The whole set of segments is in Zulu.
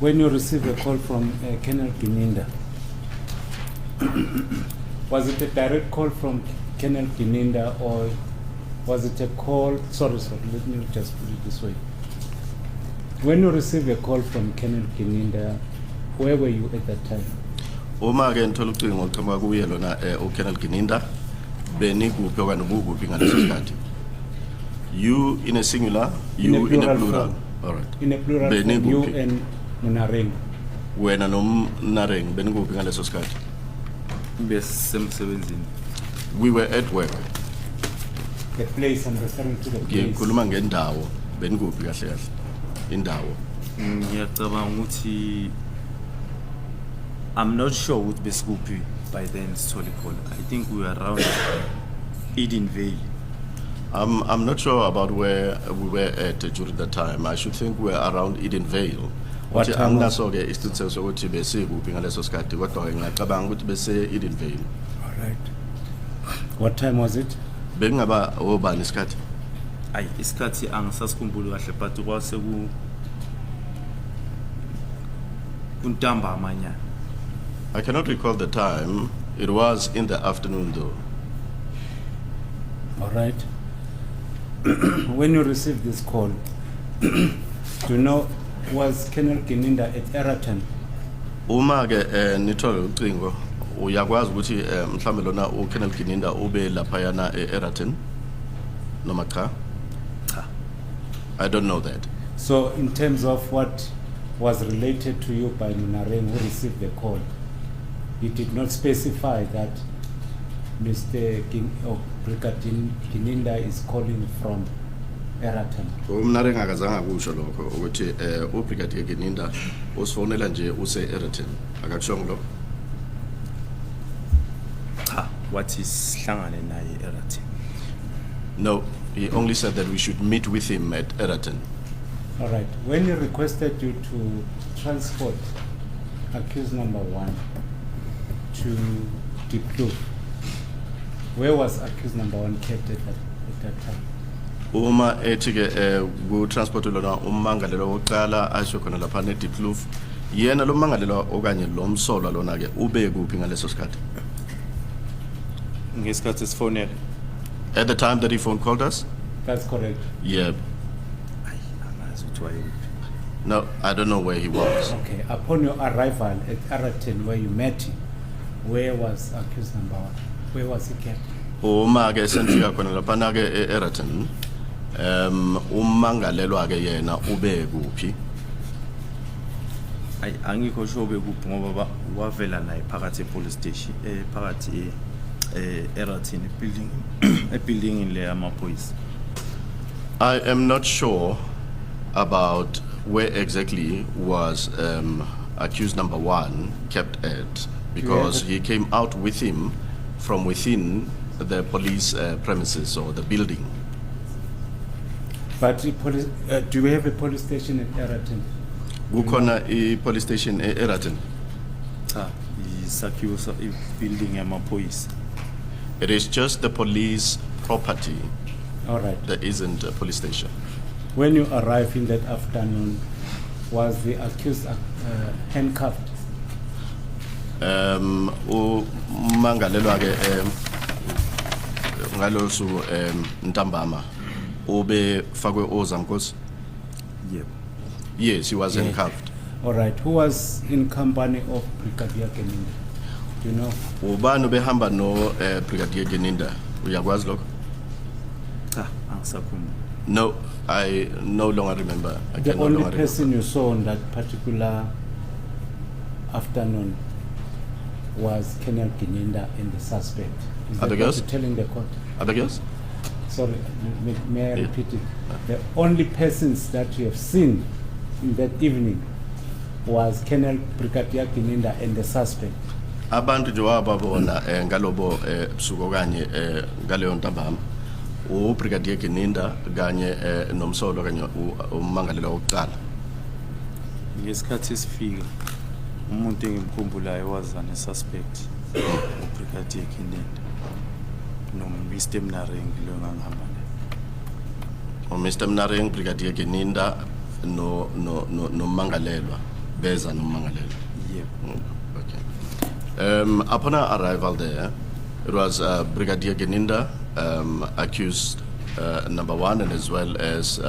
When you receive a call from Colonel Gininda, was it a direct call from Colonel Gininda, or was it a call? Sorry, let me just put it this way. When you receive a call from Colonel Gininda, where were you at that time? Uma ke nthola ucingo qhamuka kuye lona uColonel Gininda benikuphi okanye ubukuphi ngaleso sikhathi. You in a singular, you in a plural. All right. In a plural form, you and Mnareng. Wena noMnareng benikuphi ngaleso sikhathi? We were at work. The place, I'm referring to the place. Ngikhuluma ngendawo benikuphi kahle kahle indawo. Ngiyacabanga ukuthi I'm not sure what besikuphi by then Sithole call. I think we were around Eden Vale. I'm not sure about where we were at during that time. I should think we were around Eden Vale. What time was it? Anginaso ke isiqiniseko sokuthi besikuphi ngaleso sikhathi kodwa ngiyacabanga ukuthi bese Eden Vale. All right. What time was it? Bekungaba obani isikhathi? Ayi isikhathi angisasikhumbuli kahle but kwase kuntamba amanyana. I cannot recall the time. It was in the afternoon though. All right. When you received this call, do you know, was Colonel Gininda at Eraton? Uma ke nithola ucingo uyakwazi ukuthi mhlambe lona uColonel Gininda ube laphayana eEraton noma cha? Cha. I don't know that. So in terms of what was related to you by Mnareng who received the call, you did not specify that Mr. Brigadier Gininda is calling from Eraton. Mnareng akazange kusho lokho ukuthi uBrigadier Gininda usifonela nje use Eraton. Akakushongo lokho? Cha, what is hlangane naye Eraton? No, he only said that we should meet with him at Eraton. All right. When he requested you to transport accused number 1 to Diploma, where was accused number 1 kept at that time? Uma ethi ke ku transport lona ummangalelwa wokuqala asho khona lapha ne Diploma, yena lo mangalelwa okanye lo msolwa lona ke ube kuphi ngaleso sikhathi? Ngesikhathi sifonela. At the time that he phone called us? That's correct. Yeah. Ayi angazi ukuthi wayephi. No, I don't know where he was. Okay. Upon your arrival at Eraton, where you met him, where was accused number 1? Where was he kept? Uma ke senfika khona lapha na ke eEraton, ummangalelwa ke yena ube kuphi? Ayi angikho sure bekuphi ngoba wavela naye phakathi epolice station phakathi Eraton building le amaphoyisa. I am not sure about where exactly was accused number 1 kept at, because he came out with him from within the police premises or the building. But do we have a police station at Eraton? Kukhona police station eEraton. Cha, isakhiwo building yamaphoyisa. It is just the police property. All right. There isn't a police station. When you arrived in that afternoon, was the accused handcuffed? Umangalelwa ke ngalosu ntambama ube fakwe ozankosi. Yep. Yes, he was handcuffed. All right. Who was in company of Brigadier Gininda? Do you know? Ubani behamba no Brigadier Gininda? Uyakwazi lokho? Cha, angisakhumbuli. No, I no longer remember. The only person you saw on that particular afternoon was Colonel Gininda and the suspect. Is that what you're telling the court? Sorry, may I repeat it? The only persons that you have seen in that evening was Colonel Brigadier Gininda and the suspect. Abantu jowababona ngalobo busuku kanye ngaleyo ntambama uBrigadier Gininda kanye nomsolo kanye ummangalelwa wokuqala. Ngesikhathi sifika umuntu engimkhumbulayo wazana suspect uBrigadier Gininda no Mr Mnareng lo ngangihamba naye. Mr Mnareng, Brigadier Gininda no mangalelwa beza nommangalelwa. Yep. Okay. Upon our arrival there, it was Brigadier Geninda, accused number 1, and as well as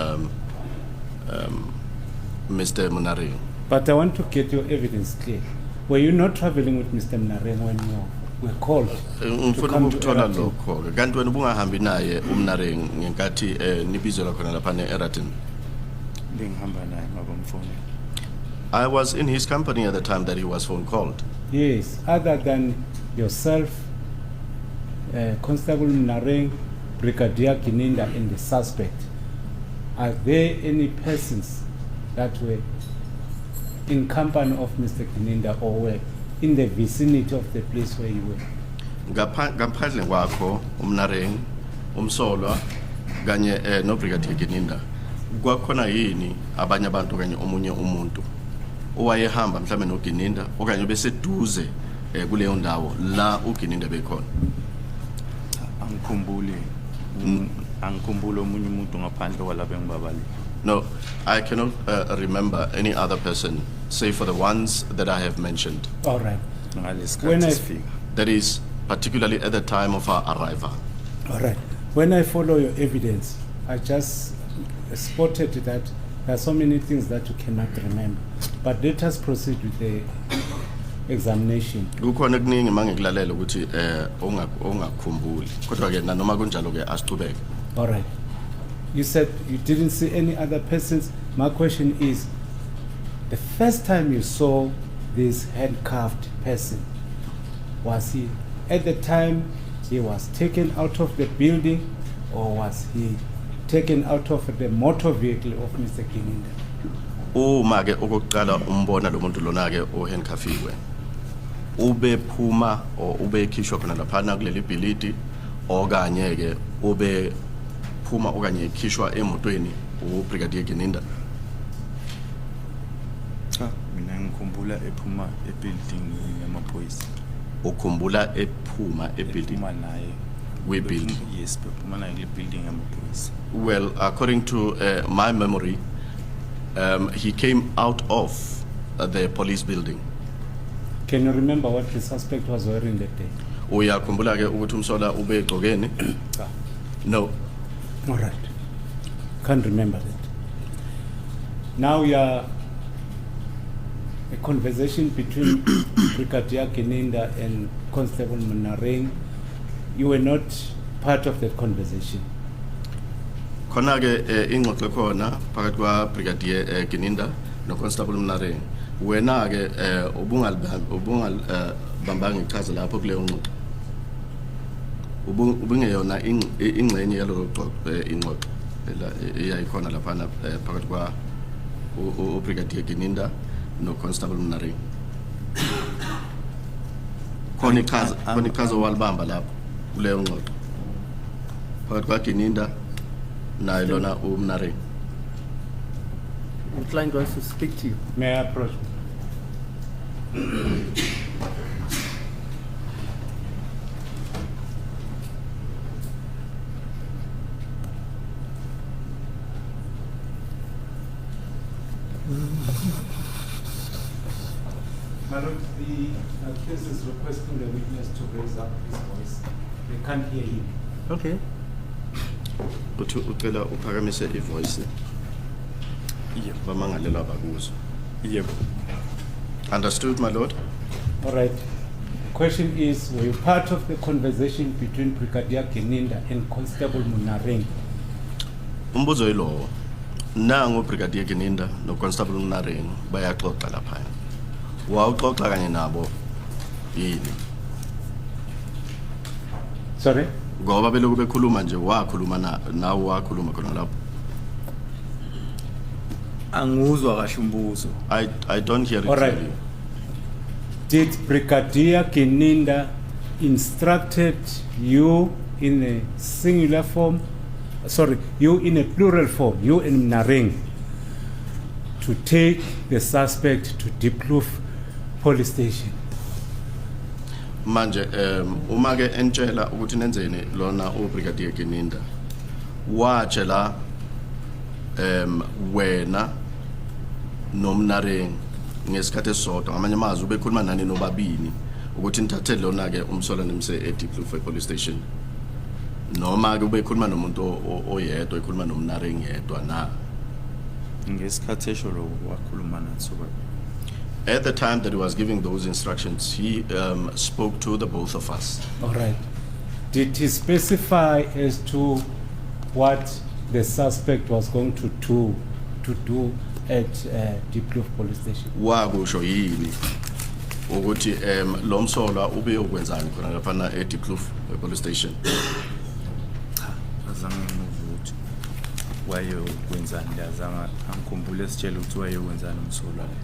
Mr. Munareng. But I want to get your evidence clear. Were you not traveling with Mr. Mnareng when you were called to come to Eratin? Kanti wena bungahambi naye uMnareng ngenkathi nibizelwa khona lapha eEratin. Bengihamba naye ngabamfoni. I was in his company at the time that he was phone called. Yes, other than yourself, Constable Mnareng, Brigadier Geninda, and the suspect, are there any persons that were in company of Mr. Geninda or were in the vicinity of the place where you were? Ngaphandle kwakho uMnareng, umsolwa kanye no Brigadier Geninda, kwakhona yini abanye abantu kanye omunye umuntu owayehamba mhlawumbe noGeninda okanye beseduze kuleyo ndawo la uGeninda bekhona? Angikhumbule omunye umuntu ngaphandle kwalabo engibabali. No, I cannot remember any other person, save for the ones that I have mentioned. All right. That is particularly at the time of our arrival. All right. When I follow your evidence, I just spotted that there are so many things that you cannot remember. But let us proceed with the examination. Kukhona kuningi mangikulalela ukuthi ungakhumbuli. Kodwa ke nanoma kunjalo ke asiqhubeke. All right. You said you didn't see any other persons. My question is, the first time you saw this handcuffed person, was he at the time he was taken out of the building, or was he taken out of the motor vehicle of Mr. Geninda? Uma ke okokuqala umbona lo muntu lona ke ohandcuffiwe, ube phuma o ube khishwa khona laphana kuleli bhilidi okanye ke ube phuma okanye khishwa emotweni uBrigadier Geninda? Cha, mina ngikhumbula ephuma ebuilding yamaphoyisa. Ukhumbula ephuma ebuilding naye building? Yes, bephuma naye le building yamaphoyisa. Well, according to my memory, he came out of the police building. Can you remember what the suspect was wearing that day? Uyakhumbula ke ukuthi umsola ube egqokeni? No. All right. Can't remember that. Now we are a conversation between Brigadier Geninda and Constable Mnareng. You were not part of that conversation. Khona ke ingxoxo khona phakathi kwa Brigadier Geninda no Constable Mnareng. Wena ke ubungabambanga ichaza lapho kuleyo ngxoxo. Ubungeyona ingxenye yalo ingxoxo eyayikhona laphana phakathi kwa uBrigadier Geninda no Constable Mnareng. Khona ichaza walibamba lapho kuleyo ngxoxo phakathi kwa Geninda naye lona uMnareng. The client wants to speak to you. May I approach? My Lord, the accused is requesting the witness to raise up his voice. They can't hear him. Okay. Ucela uphakamise ivoice. Yep. Bamangalelwa bakuzo. Yep. Understood, my lord? All right. The question is, were you part of the conversation between Brigadier Geninda and Constable Mnareng? Umbuzo yilo. Nangu Brigadier Geninda no Constable Mnareng bayaxoxa lapha. Wawuxoxa kanye nabo yini? Sorry? Ngoba beloku bekhuluma nje wakhuluma nawo wakhuluma khona lapho. Anguzwa kahle umbuzo. I don't hear it. All right. Clearly. Did Brigadier Geninda instructed you in a singular form, you in a plural form, you and Mnareng, to take the suspect to Diepkloof police station? Manje uma ke entshela ukuthi nenzeni lona uBrigadier Geninda watshela wena noMnareng ngesikhathi esisodwa ngamanye amazwi ubekhuluma nani nobabini ukuthi nithathe lona ke umsola nimse eDeepkloof police station noma ke ubekhuluma nomuntu oyedwa ekhuluma nomnare ngedwa na ngesikhathi esho lo wakhuluma nathi sobabili. At the time that he was giving those instructions, he spoke to the both of us. All right. Did he specify as to what the suspect was going to do at Deepkloof police station? Wakusho yini ukuthi lo msolwa ube yokwenzani khona lapha na eDeepkloof police station? Azange ngivuthi wayekwenzani azange angikhumbule sitshela ukuthi wayekwenzani umsolwa le.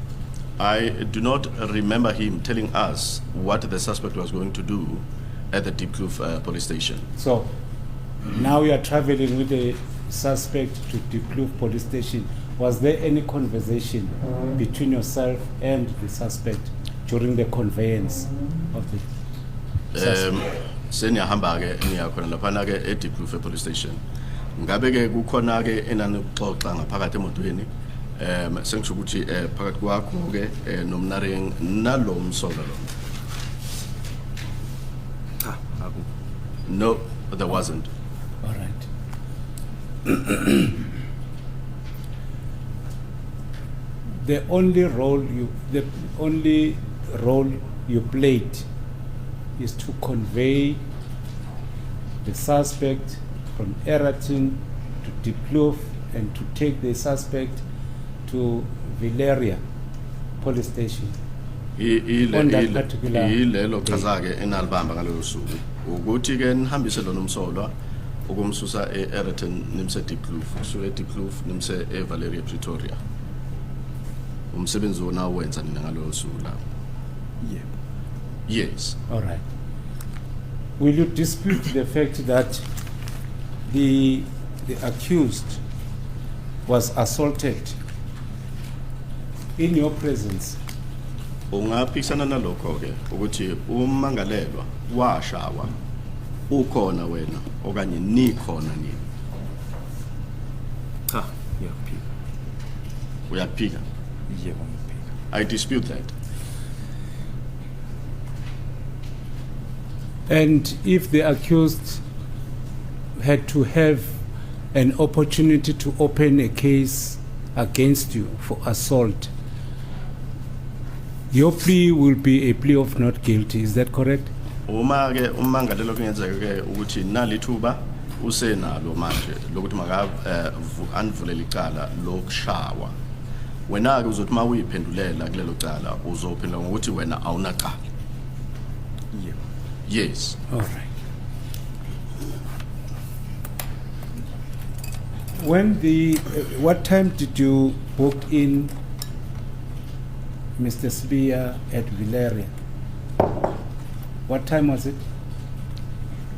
I do not remember him telling us what the suspect was going to do at the Deepkloof police station. So now you are traveling with the suspect to Deepkloof police station. Was there any conversation between yourself and the suspect during the conveyance of the suspect? Seniyahamba ke niyakhona lapha na ke eDeepkloof police station. Ngabe ke kukhona ke enanixoxa ngaphakathi emotweni sengisho ukuthi phakathi kwakho ke nomnareng nalo msolwa lo. No, there wasn't. All right. The only role you played is to convey the suspect from Eratin to Deepkloof and to take the suspect to Valeria police station. On that particular ilelo chaza ke enalibamba ngalelo suku ukuthi ke nihambise lo nomsolwa ukumsusa eEraton nimse Deepkloof usuke eDeepkloof nimse eValeria Pretoria. Umsebenzi wona wenza nina ngalelo suku la. Yebo. Yes. All right. Will you dispute the fact that the accused was assaulted in your presence? Ungaphikisana nalokho ke ukuthi umangalelwa washawa ukhona wena okanye nikhona nini? Cha, ngiyaphika. Uyaphika? Yebo ngiyaphika. I dispute that. And if the accused had to have an opportunity to open a case against you for assault, your plea will be a plea of not guilty. Is that correct? Uma ke umangalelo kungenzeka ke ukuthi nalithuba usenalo manje lokuthi maka anvulela icala lokushawa. Wena ke uzothi mawuyiphendulela kulelo cala uzophendula ngokuthi wena awunaqala. Yebo. Yes. All right. When what time did you book in Mr. Spear at Valeria? What time was it?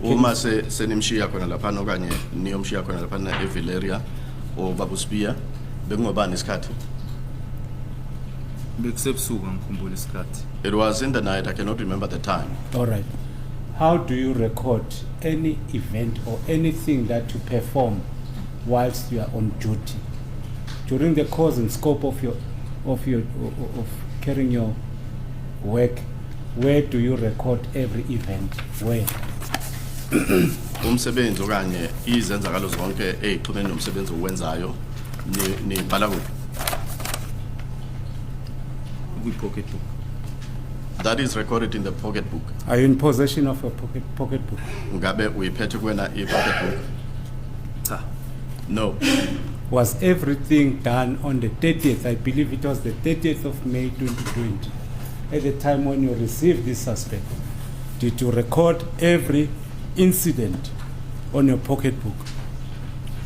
Uma senimshiya khona lapha okanye niyomshiya khona lapha na eValeria o Babu Spear bekungobani isikhathi? Bekusebusuku ngikhumbula isikhathi. It was in the night. I cannot remember the time. All right. How do you record any event or anything that you perform whilst you are on duty during the course and scope of carrying your work? Where do you record every event? Where? Umsebenzi okanye izenzakalo zonke ezixhumene nomsebenzi owenzayo nibhala kuphi? Pocket book. That is recorded in the pocket book. Are you in possession of a pocket book? Ngabe uyiphethe kuwena pocket book? Cha. No. Was everything done on the 30th? I believe it was the 30th of May 2020. At the time when you received this suspect, did you record every incident on your pocket book?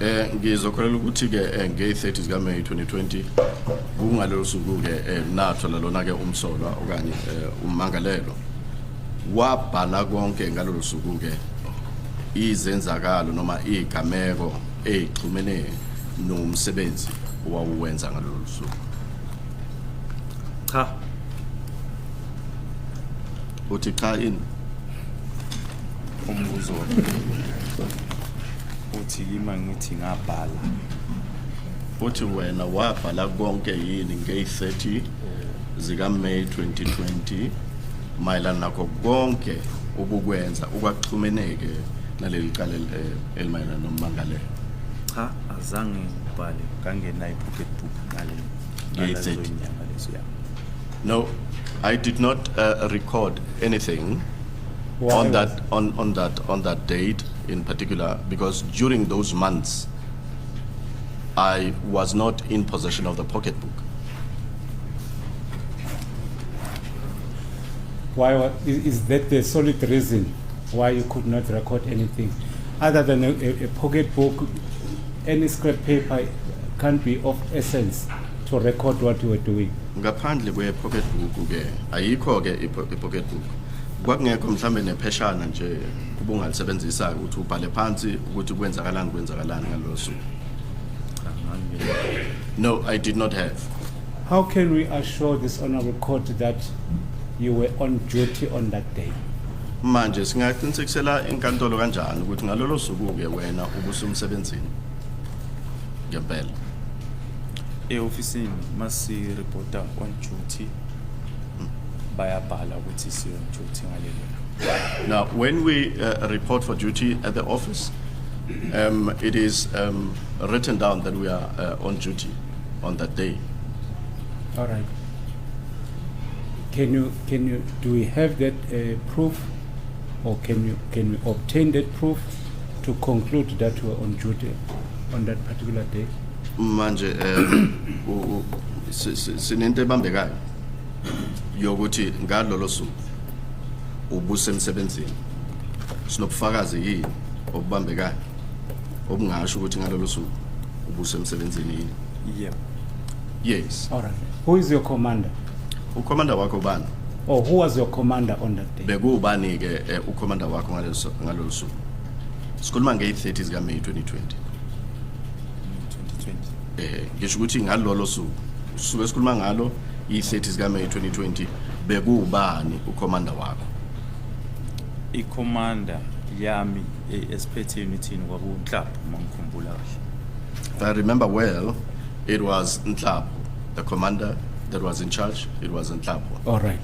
Ngizokholela ukuthi ke nge-30 zika May 2020 kungalelo suku ke nathola lona ke umsolwa okanye umangalelo wabhala konke ngalelo suku ke izenzakalo noma igameko ezixhumene nomsebenzi owuwenza ngalelo suku. Cha. Uthi cha ini umbuzo uthi ima ngithi ngabhala uthi wena wabhala konke yini nge-30 zika May 2020 mayelana nakho konke ubukwenza ukwaxhumeneke naleli cala elimayelana nommangalelo. Cha azange ngibhale ngangena i-pocketbook ngalezo. No, I did not record anything on that date in particular, because during those months I was not in possession of the pocketbook. Why is that the solid reason why you could not record anything? Other than a pocketbook, any scrap paper can't be of essence to record what you were doing. Ngaphandle kwe pocketbook ke ayikho ke i-pocketbook. Kwakungekho mhlambe nepheshana nje ubungalisebenzisa ukuthi ubhale phansi ukuthi kwenzakalani ngalo suku. No, I did not have. How can we assure this honorable court that you were on duty on that day? Manje singaqinisekisela inkantolo kanjani ukuthi ngalolo suku ke wena ubusumsebenzini ngempela. E-ofisini masi reporter on duty bayabhala ukuthi si on duty ngalelo. Now, when we report for duty at the office, it is written down that we are on duty on that day. All right. Do we have that proof, or can we obtain that proof to conclude that we are on duty on that particular day? Manje sinento ebambekayo yokuthi ngalolo suku ubusemsebenzini. Sinobufakazi yini obubambekayo obungasho ukuthi ngalolo suku ubusemsebenzini yini? Yeah. Yes. All right. Who is your commander? Ucommander wakho bani? Or who was your commander on that day? Bekubani ke ucommander wakho ngalolo suku? Sikhuluma nge-30 zika May 2020. Ngisho ukuthi ngalolo suku esikhuluma ngalo i-30 zika May 2020 bekubani ucommander wakho? I-commander yami esiphethe unitini kwakunhlapho mangikhumbula kahle. If I remember well, it was Nhlapho, the commander that was in charge. It was Nhlapho. All right.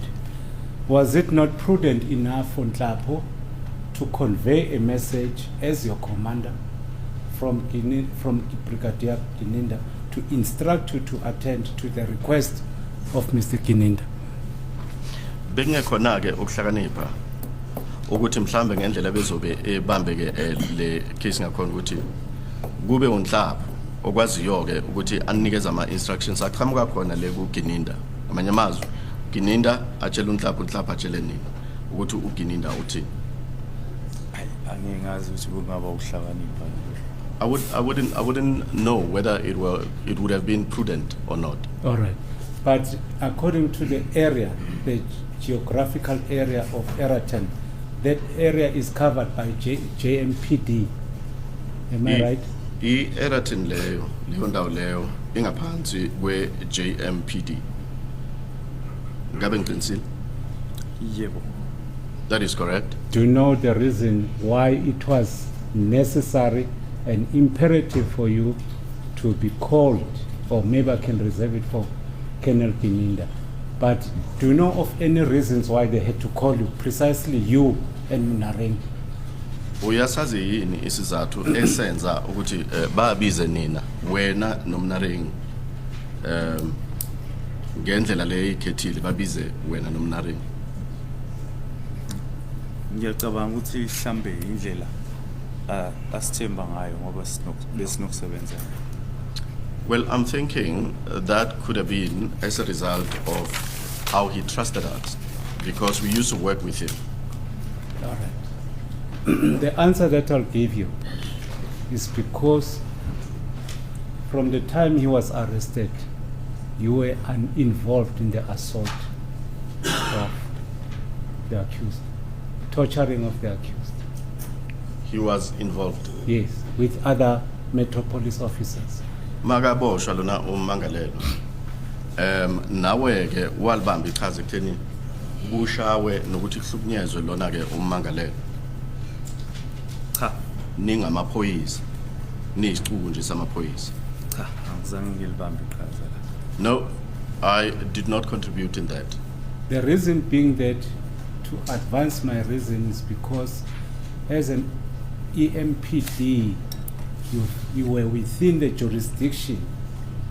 Was it not prudent enough for Nhlapho to convey a message as your commander from Brigadier Gininda to instruct you to attend to the request of Mr. Gininda? Bengekhona ke ukuhlakanipha ukuthi mhlambe ngendlela bezobe ebambeke le case ngakhona ukuthi kube uNhlapho okwaziyo ke ukuthi anikeze ama instructions aqhamuka khona le ku Gininda. Amanye amazwi Gininda atshela uNhlapho, uNhlapho atshele nini ukuthi uGininda uthini? Angingazi ukuthi kungaba ukuhlakanipha. I wouldn't know whether it would have been prudent or not. All right. But according to the area, the geographical area of Eraten, that area is covered by JMPD. Am I right? I-Eraten leyo ndawo leyo ingaphansi kwe JMPD. Ngabe ngiqinisile? Yebo. That is correct. Do you know the reason why it was necessary and imperative for you to be called, or maybe I can reserve it for Colonel Gininda, but do you know of any reasons why they had to call you, precisely you and Mnareng? Uyasazi yini isizathu esenza ukuthi babize nina wena noMnareng ngendlela le ikhethile babize wena noMnareng? Ngiyacabanga ukuthi mhlambe indlela asithemba ngayo ngoba besinokusebenza. Well, I'm thinking that could have been as a result of how he trusted us, because we used to work with him. All right. The answer that I'll give you is because from the time he was arrested, you were involved in the assault of the accused, torturing of the accused. He was involved? Yes, with other Metropolis officers. Magaboshwa lona ummangalelo. Nawe ke walibamba iqhaza ekutheni kushawe nokuthi kuhlukunyezwe lona ke ummangalelo. Cha, ningamaphoyisa. Niyisicuku nje samaphoyisa. Cha, angizange ngilibambe iqhaza la. No, I did not contribute in that. The reason being that, to advance my reason, is because as an EMPD, you were within the jurisdiction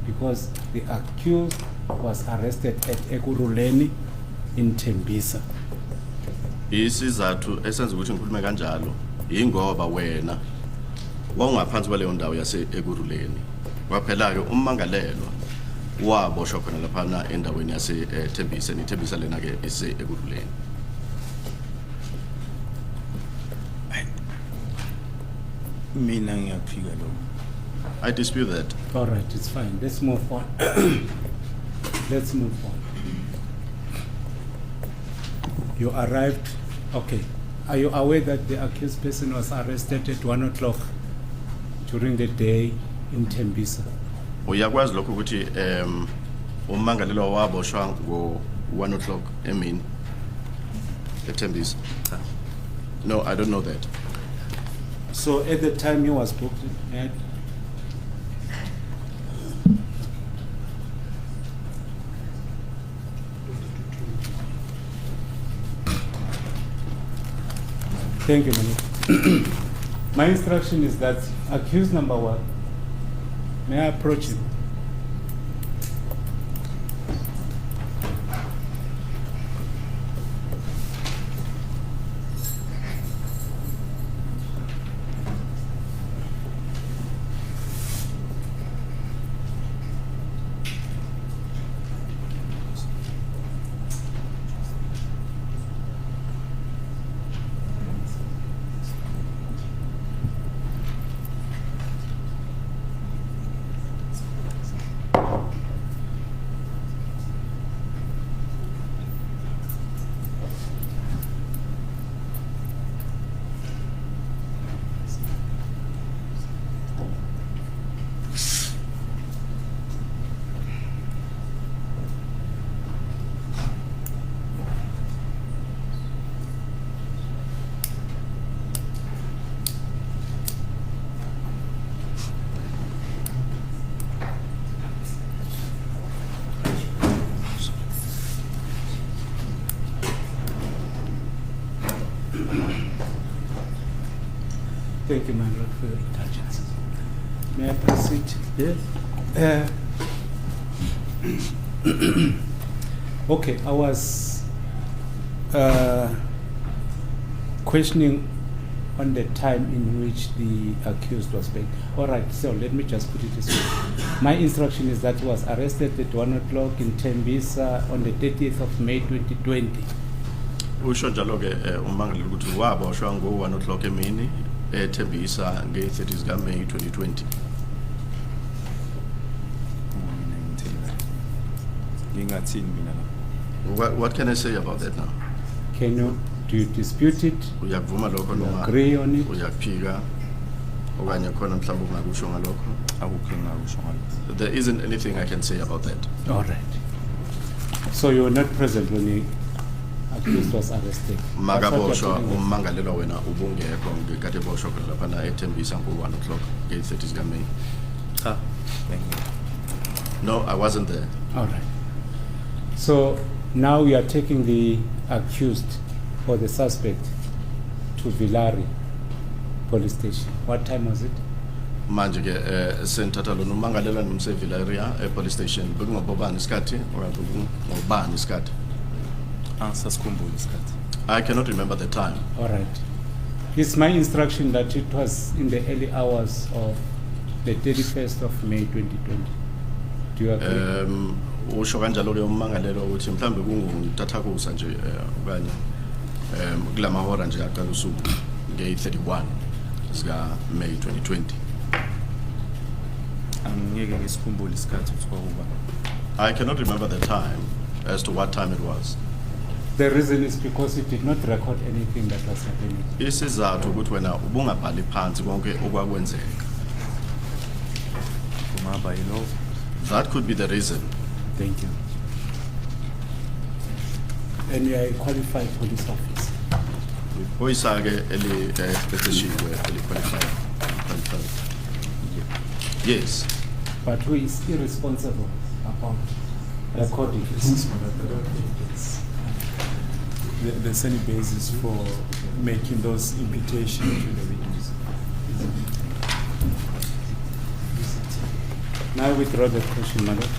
because the accused was arrested at Ekurhuleni in Tembisa. Isizathu esenza ukuthi ngikhulume kanjalo ingoba wena wawungaphansi kwaleyo ndawo yase Ekurhuleni. Kwaphela ke ummangalelwa waboshwa khona lapha endaweni yase Tembisa, iTembisa lena ke ise Ekurhuleni. Mina ngiyaphika lo. I dispute that. All right, it's fine. Let's move on. Let's move on. You arrived. Okay. Are you aware that the accused person was arrested at 1 o'clock during the day in Tembisa? Uyakwazi lokho ukuthi ummangalelwa waboshwa ngo 1 o'clock emini eTembisa? No, I don't know that. So at the time he was booked at Thank you, Manu. My instruction is that accused number 1, may I approach him? Thank you, my lord, for your indulgence. May I proceed? Yes. Okay, I was questioning on the time in which the accused was paid. All right, so let me just put it this way. My instruction is that he was arrested at 1 o'clock in Tembisa on the 30th of May 2020. Usho njalo ke ummangalelwa ukuthi waboshwa ngo 1 o'clock emini eTembisa nge-30th ka May 2020. What can I say about that now? Do you dispute it? Uyakuvuma lokho You noma agree on it? uyaphika okanye khona mhlawumbe ungakusho ngalokho? Akukho engakusho ngalokho. There isn't anything I can say about that. All right. So you were not present when the accused was arrested? Makaboshwa ummangalelwa wena ubungekho ngekade eboshwa khona lapha eTembisa ngo 1 o'clock nge-30th ka May. Thank you. No, I wasn't there. All right. So now we are taking the accused or the suspect to Villari police station. What time was it? Manje ke senthatha lona ummangalelwa nomsevile area police station bekungobani isikhathi okanye ngobani isikhathi? Sasikhumbula isikhathi. I cannot remember the time. All right. It's my instruction that it was in the early hours of the 31st of May 2020. Do you agree? Usho kanjalo ke ummangalelwa ukuthi mhlambe kungutathakusa nje okanye kulamahora nje aqala usuku nge-31 sika May 2020. Angeke ngisikhumbule isikhathi kuthiwa kuba. I cannot remember the time as to what time it was. The reason is because it did not record anything that was happening. Isizathu ukuthi wena ubungabhali phansi konke okwakwenzeka. Kungaba yilo. That could be the reason. Thank you. And you are a qualified police officer. Oyisake eliqeqeshiwe eliqualified. Yes. But who is irresponsible about recording. There's any basis for making those imputations to the witness? Now I withdraw the question, my lord.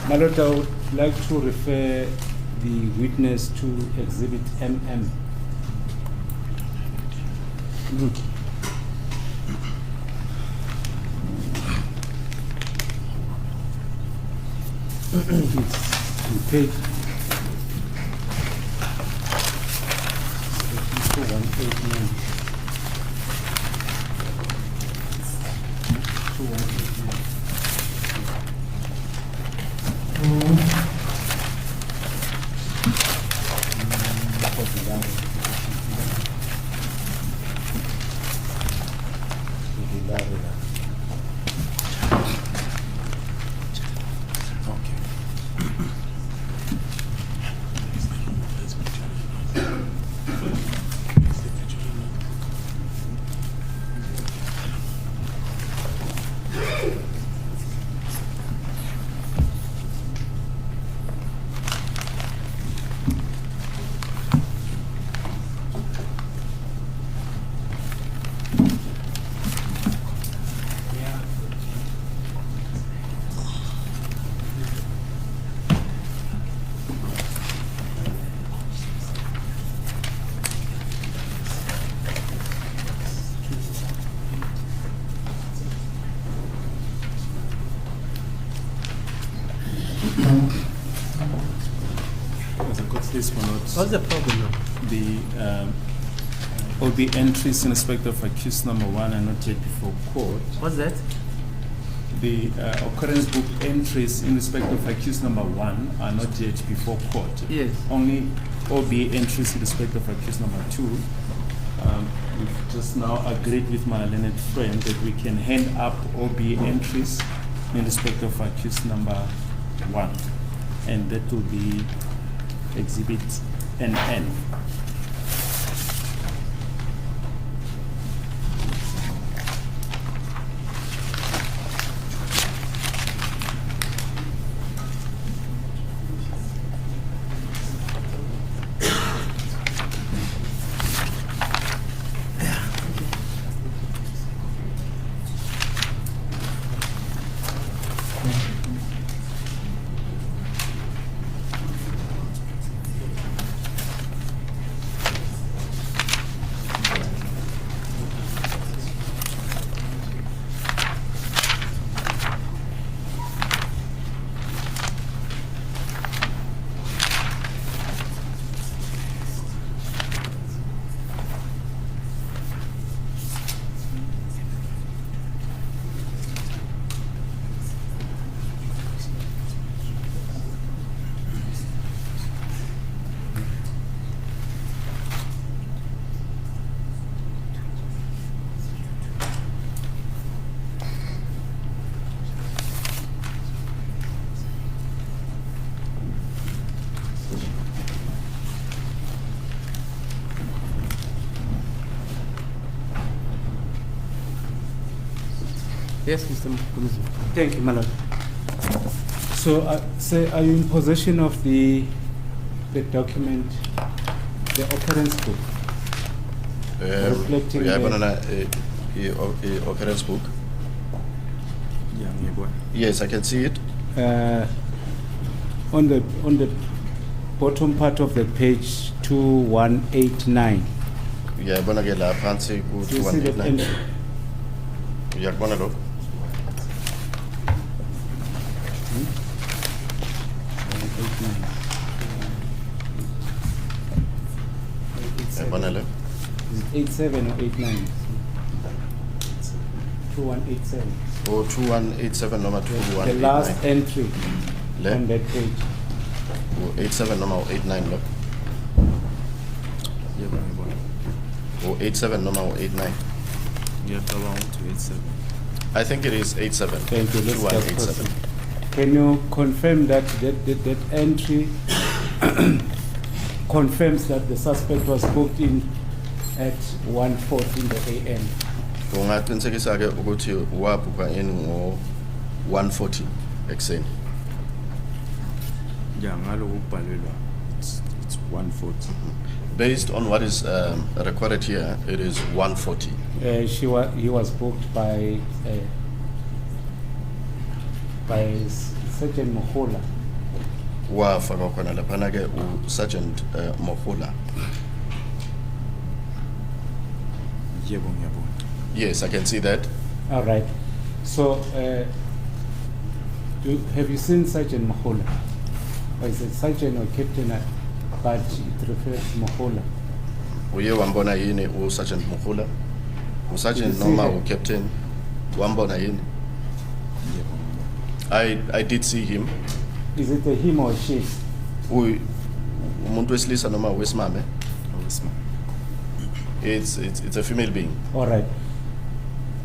My lord, I would like to refer the witness to Exhibit MM. It's on page 2189. 2189. What's the problem now? The OB entries in respect of accused number 1 are not yet before court. What's that? The occurrence book entries in respect of accused number 1 are not yet before court. Yes. Only OB entries in respect of accused number 2. We've just now agreed with my learned friend that we can hand up OB entries in respect of accused number 1, and that will be Exhibit NN. Yes, Mr. Mngomezulu. Thank you, my lord. So, sir, are you in possession of the document, the occurrence book? Reflecting we have the- occurrence book. Yeah, ngiyabona. Yes, I can see it. On the bottom part of the page 2189. Uyayibona ke la phansi ku Do you see that 2189. entry? Uyakubona lo? Uyabona le? Is it 87 or 89? 2187. Oh, 2187 noma The 2189. last entry Le? on that page. Oh, 87 noma 89 lo. Yebo ngiyabona. Oh, 87 noma 89. Ngiyacabanga ukuthi 87. I think it is 87. Thank you. Let's just 2187. proceed. Can you confirm that that entry confirms that the suspect was booked in at 1:40 in the AM. Ungaqinisekisa ke ukuthi wabhukwa ini ngo 1:40 ekuseni. Yeah, ngalo kubhalelwa it's 140. Based on what is recorded here, it is 1:40. He was booked by Sergeant Mohola. Wafaka khona laphana ke uSergeant Mohola. Yebo ngiyabona. Yes, I can see that. All right. So, have you seen Sergeant Mohola? Or is it Sergeant or Captain? But it refers to Mohola. Uye wambona yini uSergeant Mohola? Usergeant Did you see noma him? uCaptain wambona yini? Yebo. I did see him. Is it a him or she? Umuntu wesilisa noma wesimame? Awesome. It's a female being. All right.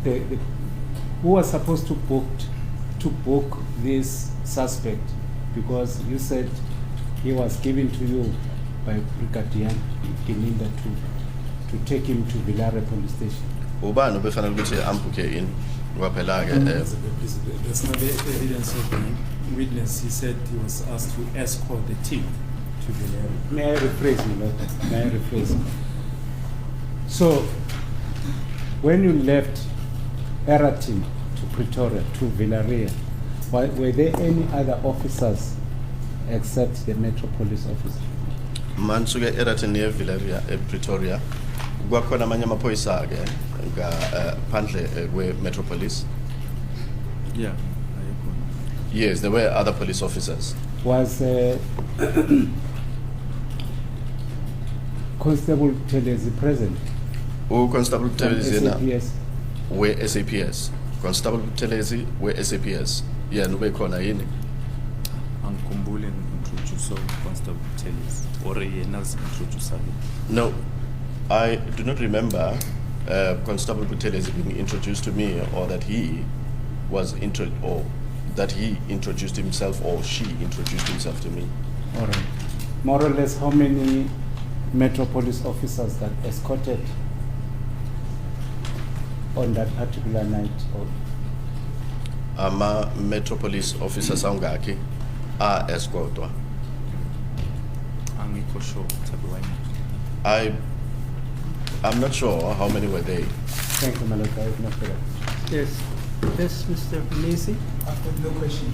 Who was supposed to book this suspect? Because you said he was given to you by Brigadier Geninda to take him to Villarreal police station. Ubani obefanele ukuthi ambuke in kwaphela ke There's no evidence of the witness. He said he was asked to escort the team to Villarreal. May I rephrase, my lord? May I rephrase? So, when you left Eratin to Pretoria to Villarreal, were there any other officers except the Metro Police officer? mansuke Eratin near Villarreal ePretoria kwakhona amanye amaphoyisa ke ngaphandle kwe Metropolis. Yeah, ayikho. Yes, there were other police officers. Was Constable Telezi present? Constable From Telezi yena SAPS? we SAPS. Constable Telezi we SAPS. Yeah, nube khona yini? Angikhumbule ngintroduce Constable Tellis or yena zintroduce ke. No, I do not remember Constable Telezi being introduced to me, or that he was that he introduced himself or she introduced himself to me. All right. More or less, how many Metro Police officers that escorted on that particular night? Ama Metropolis officers angaki escortwa. Angikho sure tabe wayini. I'm not sure how many were they. Thank you, my lord. I have no further. Yes. Yes, Mr. Macy. I've got no question.